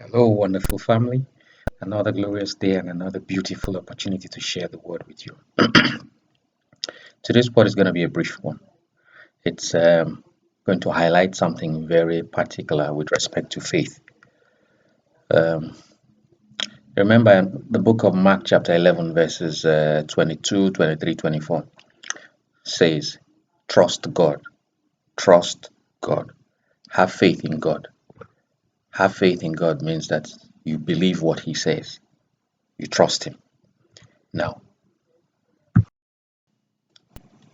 Hello, wonderful family. Another glorious day and another beautiful opportunity to share the word with you. Today's word is going to be a brief one. It's going to highlight something very particular with respect to faith. Um, Remember the book of Mark, chapter 11, verses 22, 23, 24 says, Trust God, trust God, have faith in God. Have faith in God means that you believe what He says, you trust Him. Now,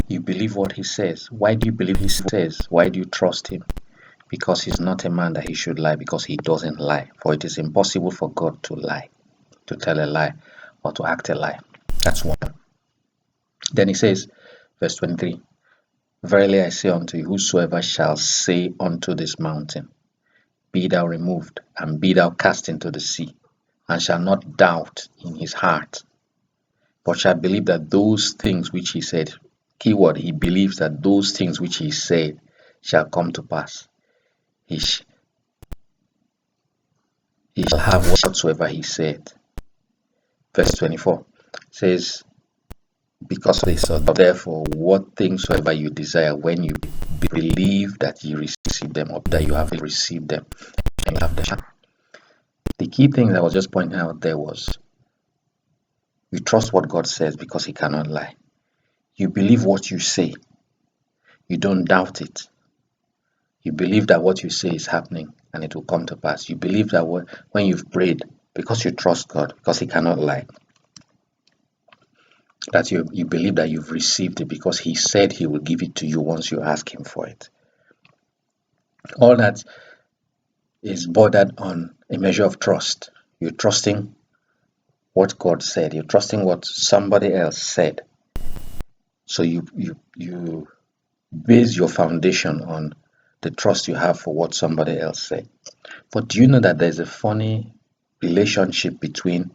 you believe what he says. Why do you believe he says? Why do you trust him? Because he's not a man that he should lie, because he doesn't lie. For it is impossible for God to lie, to tell a lie, or to act a lie. That's one. Then he says, verse 23, Verily I say unto you, whosoever shall say unto this mountain, Be thou removed, and be thou cast into the sea, and shall not doubt in his heart, but shall believe that those things which he said, keyword, he believes that those things which he said shall come to pass. He, sh- he shall have whatsoever he said. Verse 24 says, Because of this, therefore, what things soever you desire, when you believe that you receive them, or that you have received them, and have them. The key thing that I was just pointing out there was you trust what God says because he cannot lie. You believe what you say. You don't doubt it. You believe that what you say is happening and it will come to pass. You believe that when you've prayed, because you trust God, because he cannot lie, that you believe that you've received it because he said he will give it to you once you ask him for it. All that is bordered on a measure of trust. You're trusting what God said. You're trusting what somebody else said. So you base your foundation on the trust you have for what somebody else said. But do you know that there's a funny relationship between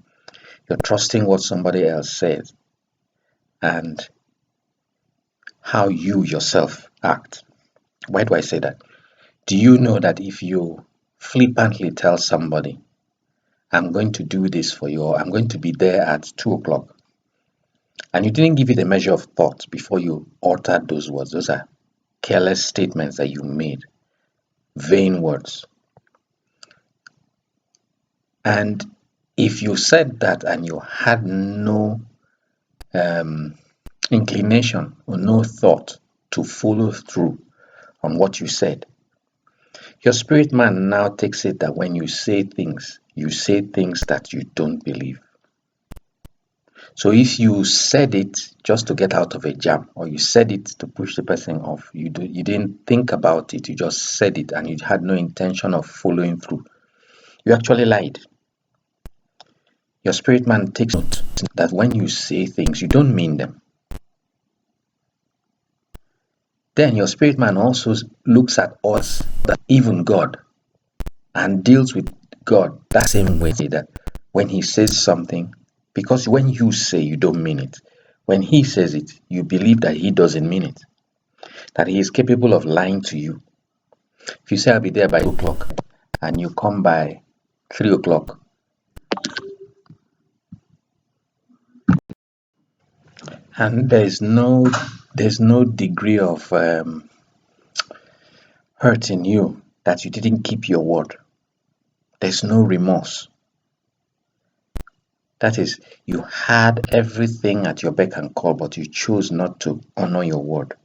you're trusting what somebody else says and how you yourself act? Why do I say that? Do you know that if you flippantly tell somebody, I'm going to do this for you, or I'm going to be there at 2 o'clock, and you didn't give it a measure of thought before you uttered those words, those are careless statements that you made, vain words. And if you said that and you had no inclination or no thought to follow through on what you said, your spirit man now takes it that when you say things that you don't believe. So if you said it just to get out of a jam, or you said it to push the person off, you didn't think about it, you just said it and you had no intention of following through, you actually lied. Your spirit man takes note that when you say things, you don't mean them. Then your spirit man also looks at us, even God, and deals with God that same way, that when he says something, because when you say, you don't mean it. When he says it, you believe that he doesn't mean it, that he is capable of lying to you. If you say, I'll be there by 2 o'clock, and you come by 3 o'clock, and there's no degree of hurt in you that you didn't keep your word. There's no remorse. That is, you had everything at your beck and call, but you chose not to honor your word.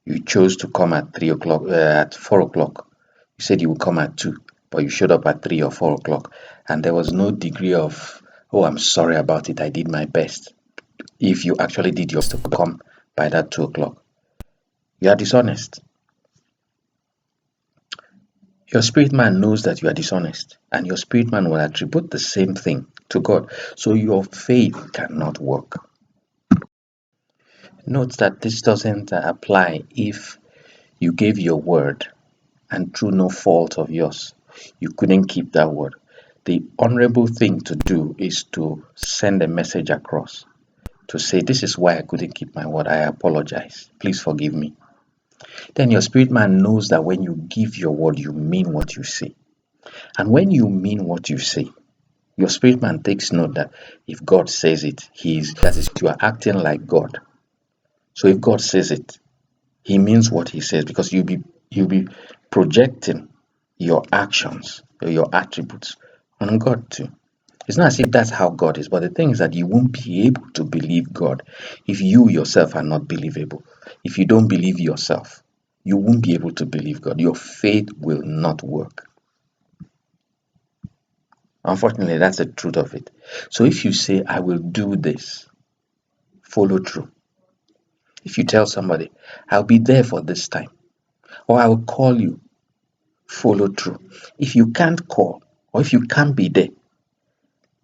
You chose to come at 3 o'clock, at 4 o'clock. You said you would come at 2, but you showed up at 3 or 4 o'clock. And there was no degree of, oh, I'm sorry about it, I did my best. If you actually did yours to come by that 2 o'clock, you are dishonest. Your spirit man knows that you are dishonest, and your spirit man will attribute the same thing to God. So your faith cannot work. Note that this doesn't apply if you gave your word and through no fault of yours, you couldn't keep that word. The honorable thing to do is to send a message across to say, this is why I couldn't keep my word. I apologize. Please forgive me. Then your spirit man knows that when you give your word, you mean what you say. And when you mean what you say, your spirit man takes note that if God says it, that is, you are acting like God. So if God says it, he means what he says, because you'll be projecting your actions or your attributes on God too. It's not as if that's how God is, but the thing is that you won't be able to believe God if you yourself are not believable. If you don't believe yourself, you won't be able to believe God. Your faith will not work. Unfortunately, that's the truth of it. So if you say, I will do this, follow through. If you tell somebody, I'll be there for this time, or I will call you, follow through. If you can't call, or if you can't be there,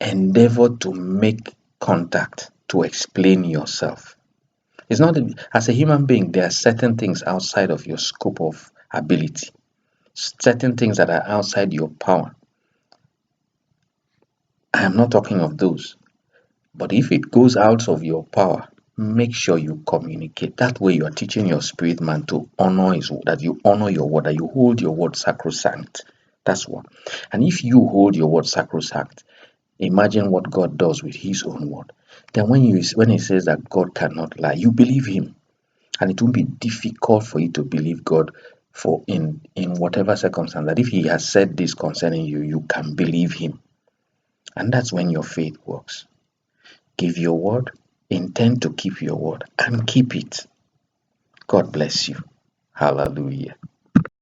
endeavor to make contact to explain yourself. It's not as a human being, there are certain things outside of your scope of ability, certain things that are outside your power. I am not talking of those. But if it goes out of your power, make sure you communicate. That way you are teaching your spirit man to honor his word, that you honor your word, that you hold your word sacrosanct. That's one. And if you hold your word sacrosanct, imagine what God does with his own word. Then when he says that God cannot lie, you believe him. And it won't be difficult for you to believe God for in whatever circumstance. That if he has said this concerning you, you can believe him. And that's when your faith works. Give your word, intend to keep your word, and keep it. God bless you. Hallelujah.